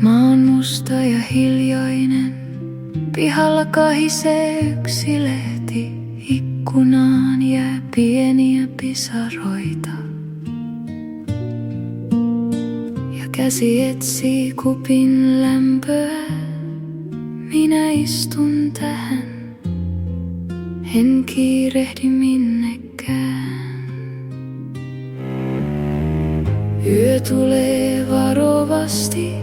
Maa on musta ja hiljainen, pihalla kahisee yksi lehti, ikkunaan jää pieniä pisaroita. Ja käsi etsii kupin lämpöä, minä istun tähän, en kiirehdi minnekään. Yö tulee varovasti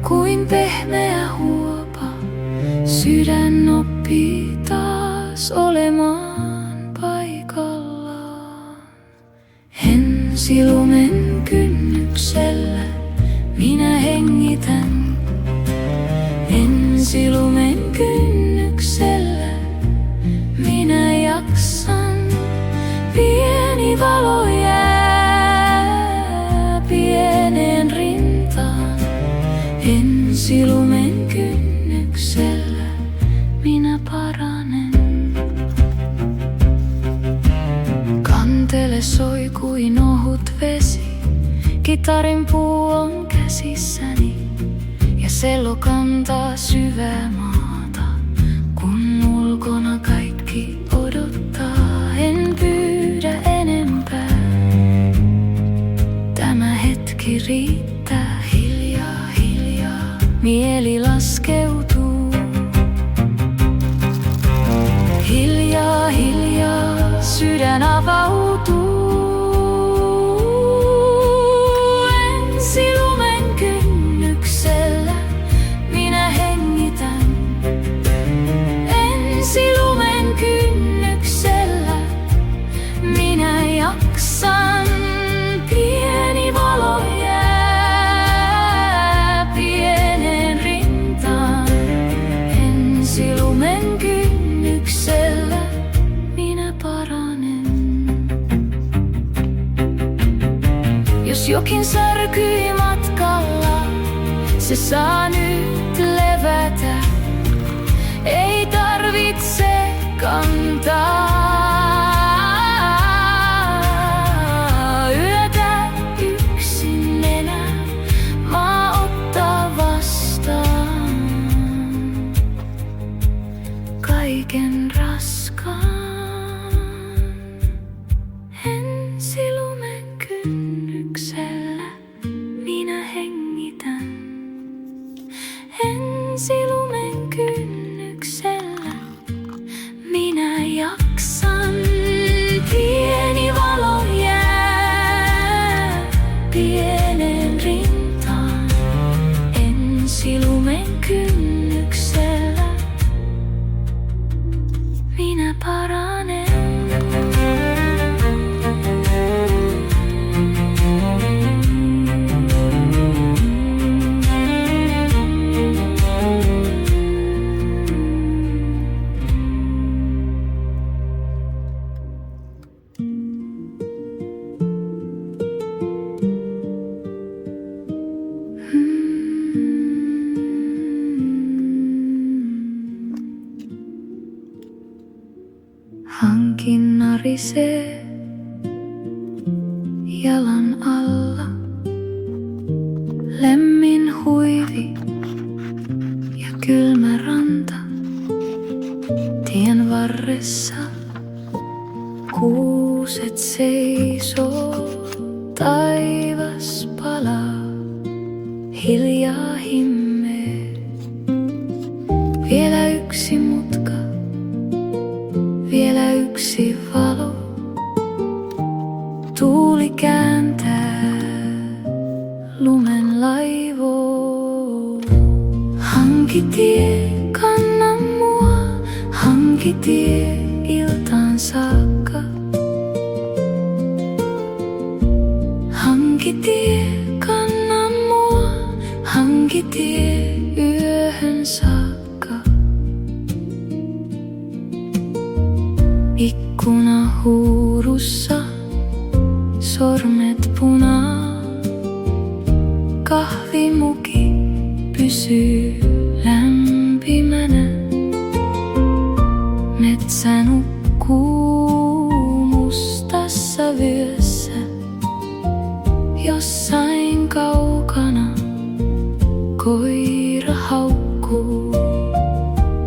kuin pehmeä huopa, sydän oppii taas olemaan paikallaan. Ensilumen kynnyksellä minä hengitän, ensilumen kynnyksellä minä jaksan. Pieni valo jää pieneen rintaan, ensilumen kynnyksellä minä paranen. Kantele soi kuin ohut vesi, kitarin puu on käsissäni ja sello kantaa syvää maata, kun ulkona kaikki odottaa. En pyydä enempää, tämä hetki riittää. Hiljaa, hiljaa mieli laskeutuu. Hiljaa, hiljaa sydän avautuu. Ensilumen kynnyksellä minä hengitän, ensilumen kynnyksellä minä jaksan. Pieni valo jää pieneen rintaan, ensilumen kynnyksellä minä paranen. Jos jokin särkyi matkalla, se saa nyt levätä, ei tarvitse kantaa. Yötä yksin enää maa ottaa vastaan kaiken raskaan. Ensilumen kynnyksellä minä hengitän, ensilumen kynnyksellä minä jaksan. Pieni valo jää pieneen rintaan, ensilumen kynnyksellä minä paranen. Hankin narisee jalan alla, lämmin huivi ja kylmä ranta. Tien varressa kuuset seisoo, taivas palaa, hiljaa himmeä. Vielä yksi mutka, vielä yksi valo, tuuli kääntää lumen laivoo. Hanki tie, kanna mua, hanki tie iltaan saakka. Hanki tie, kanna mua, hanki tie yöhön saakka. Ikkunahuurussa sormet punaa. Kahvimuki pysyy lämpimänä. Metsä nukkuu mustassa vyössä. Jossain kaukana koira haukkuu.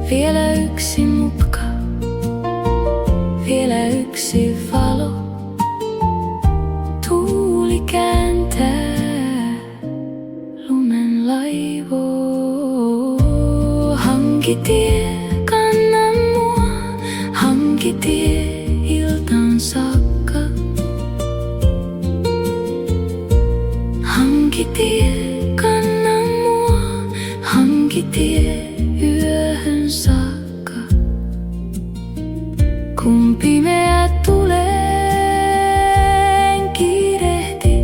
Vielä yksi mutka, vielä yksi valo. Tuuli kääntää lumen laivoo. Hanki tie, kanna mua. Hanki tie iltaan saakka. Hanki tie, kanna mua. Hanki tie yöhön saakka. Kun pimeä tulee, kiirehti.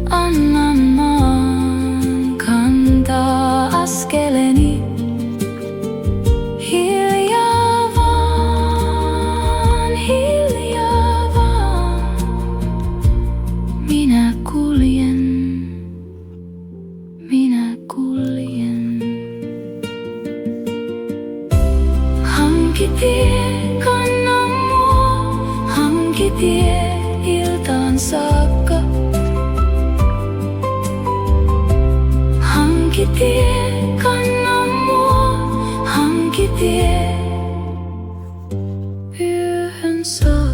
Anna maan kantaa askeleni. Hiljaa vaan, hiljaa vaan. Minä kuljen, minä kuljen. Hanki tie, kanna mua. Hanki tie iltaan saakka. Hanki tie, kanna mua. Hanki tie yöhön saakka.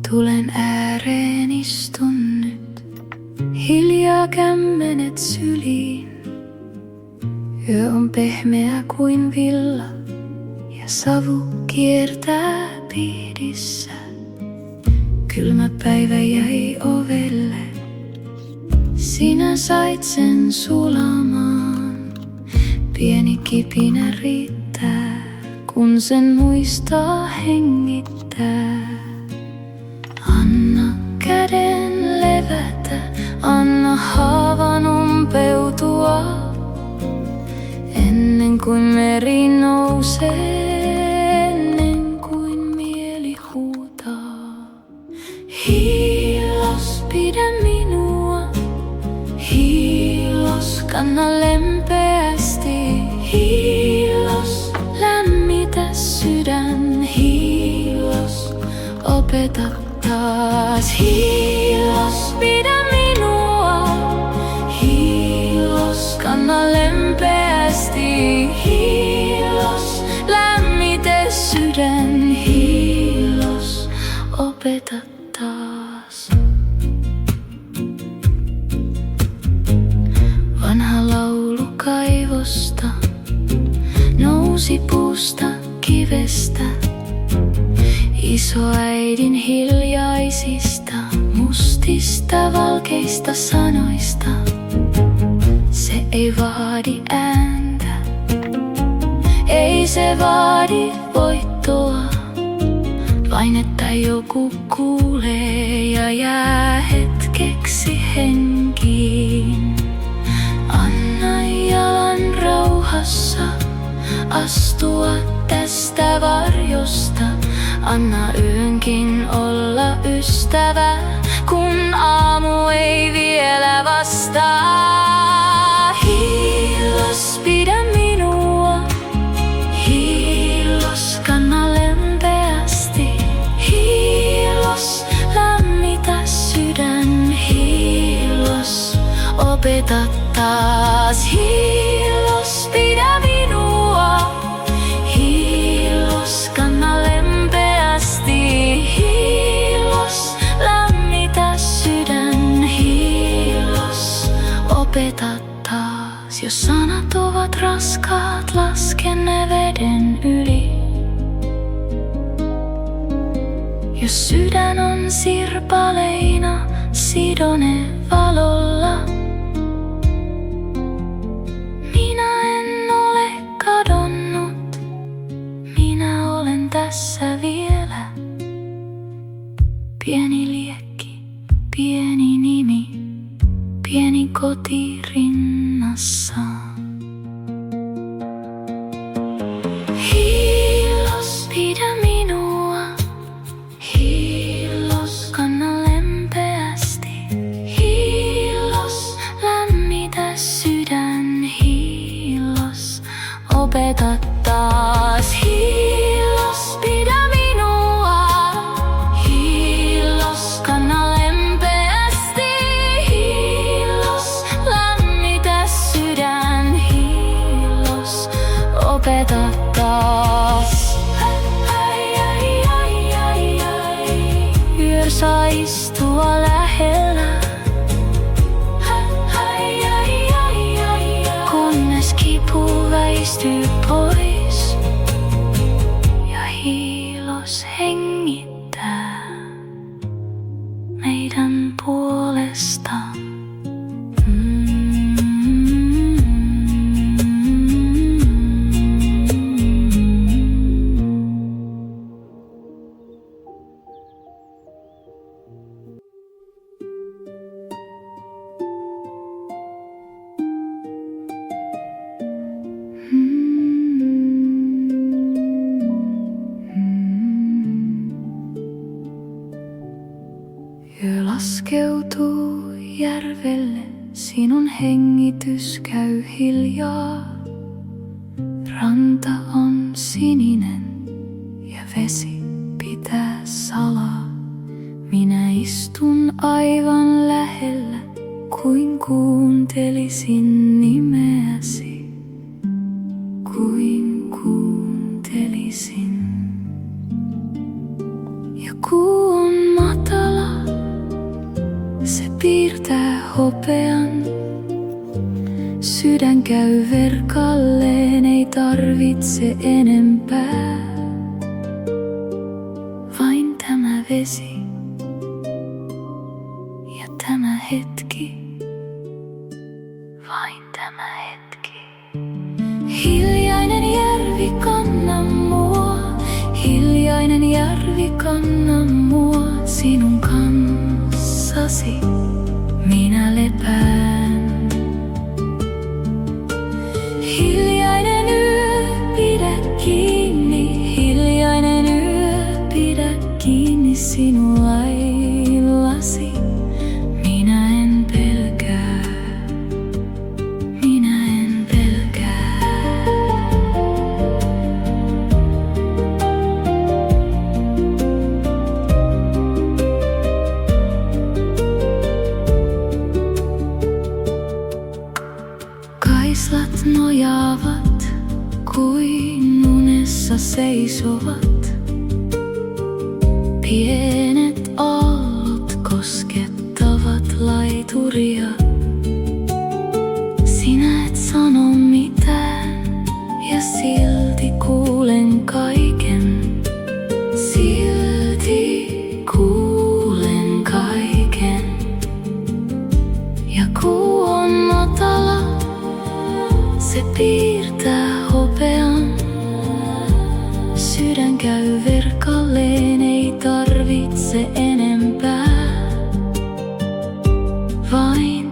Tulen ääreen istun nyt, hiljaa kämmenet syliin. Yö on pehmeä kuin villa ja savu kiertää piirissä. Kylmä päivä jäi ovelle, sinä sait sen sulamaan. Pieni kipinä riittää, kun sen muistaa hengittää. Anna käden levätä, anna haavan umpeutua. Ennen kuin meri nousee, ennen kuin mieli huutaa. Hiilos, pidä minua. Hiilos, kanna lempeästi. Hiilos, lämmitä sydän. Hiilos, opeta taas. Hiilos, pidä minua. Hiilos, kanna lempeästi. Hiilos, lämmitä sydän. Hiilos, opeta taas. Vanha laulu kaivosta nousi puusta kivestä. Isoäidin hiljaisista, mustista, valkeista sanoista. Se ei vaadi ääntä, ei se vaadi voittoa. Vain että joku kuulee ja jää hetkeksi henkiin. Anna jalan rauhassa astua tästä varjosta. Anna yönkin olla ystävä, kun aamu ei vielä vastaa. Hiilos, pidä minua. Hiilos, kanna lempeästi. Hiilos, lämmitä sydän. Hiilos, opeta taas. Hiilos, pidä minua. Hiilos, kanna lempeästi. Hiilos, lämmitä sydän. Hiilos, opeta taas. Jos sanat ovat raskaat, lasken ne veden yli. Jos sydän on sirpaleina, sidon ne valolla. Minä en ole kadonnut, minä olen tässä vielä. Pieni liekki, pieni nimi, pieni koti rinnassa. Hiilos, pidä minua. Hiilos, kanna lempeästi. Hiilos, lämmitä sydän. Hiilos, opeta taas. Hiilos, pidä minua. Hiilos, kanna lempeästi. Hiilos, lämmitä sydän. Hiilos, opeta taas. Yö saa istua lähellä, kunnes kipu väistyy pois ja hiilos hengittää meidän puolestaan. Yö laskeutuu järvelle, sinun hengitys käy hiljaa. Ranta on sininen ja vesi pitää salaa. Minä istun aivan lähellä, kuin kuuntelisin nimeäsi, kuin kuuntelisin. Ja kuu on matala, se piirtää hopean. Sydän käy verkalleen, ei tarvitse enempää. Vain tämä vesi ja tämä hetki. Vain tämä hetki. Hiljainen järvi, kanna mua. Hiljainen järvi, kanna mua. Sinun kanssasi minä lepään. Hiljainen yö, pidä kiinni. Hiljainen yö, pidä kiinni sinun laillasi. Minä en pelkää. Minä en pelkää. Kaislat nojaavat, kuin unessa seisovat. Pienet aallot koskettavat laituria. Sinä et sano mitään, ja silti kuulen kaiken. Silti kuulen kaiken. Ja kuu on matala, se piirtää hopean. Sydän käy verkalleen, ei tarvitse enempää. Vain